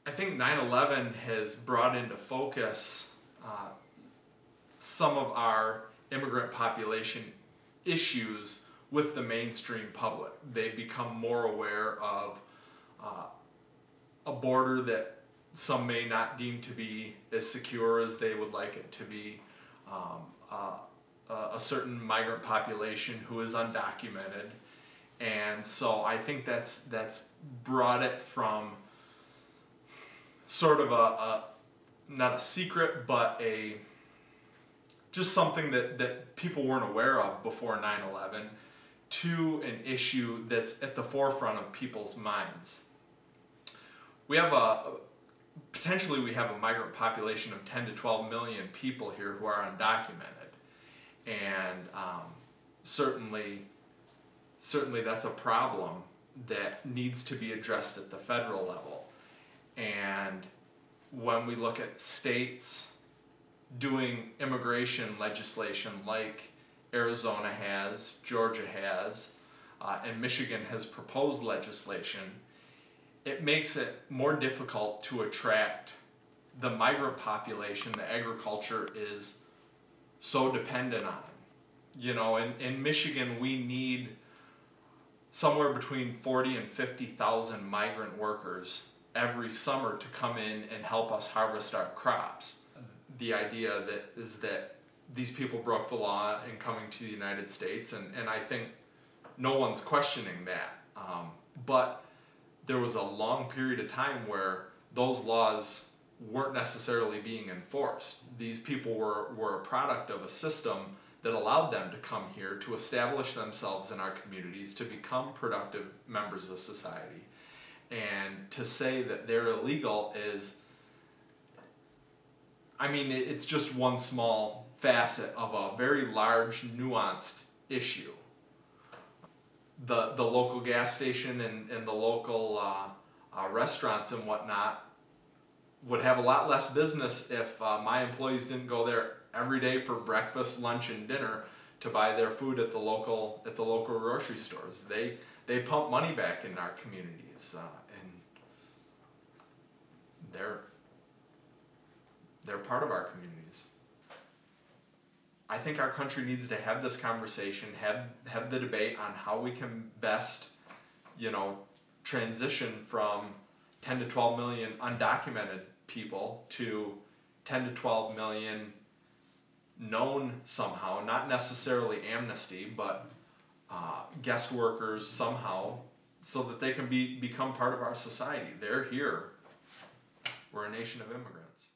I think 9/11 has brought into focus some of our immigrant population issues with the mainstream public. They've become more aware of a border that some may not deem to be as secure as they would like it to be, a certain migrant population who is undocumented. And so I think that's brought it from sort of a not a secret, but just something that people weren't aware of before 9/11 to an issue that's at the forefront of people's minds. We have potentially we have a migrant population of 10 to 12 million people here who are undocumented, and certainly that's a problem that needs to be addressed at the federal level. And when we look at states doing immigration legislation like Arizona has, Georgia has, and Michigan has proposed legislation, it makes it more difficult to attract the migrant population that agriculture is so dependent on. You know, in Michigan we need somewhere between 40 and 50,000 migrant workers every summer to come in and help us harvest our crops. The idea is that these people broke the law in coming to the United States, and I think no one's questioning that. But there was a long period of time where those laws weren't necessarily being enforced. These people were a product of a system that allowed them to come here, to establish themselves in our communities, to become productive members of society. And to say that they're illegal is, I mean, it's just one small facet of a very large, nuanced issue. The local gas station and the local restaurants and whatnot would have a lot less business if my employees didn't go there every day for breakfast, lunch, and dinner to buy their food at the local grocery stores. They pump money back in our communities, and they're part of our communities. I think our country needs to have this conversation, have the debate on how we can best, transition from 10 to 12 million undocumented people to 10 to 12 million known somehow, not necessarily amnesty, but guest workers somehow, so that they can become part of our society. They're here. We're a nation of immigrants.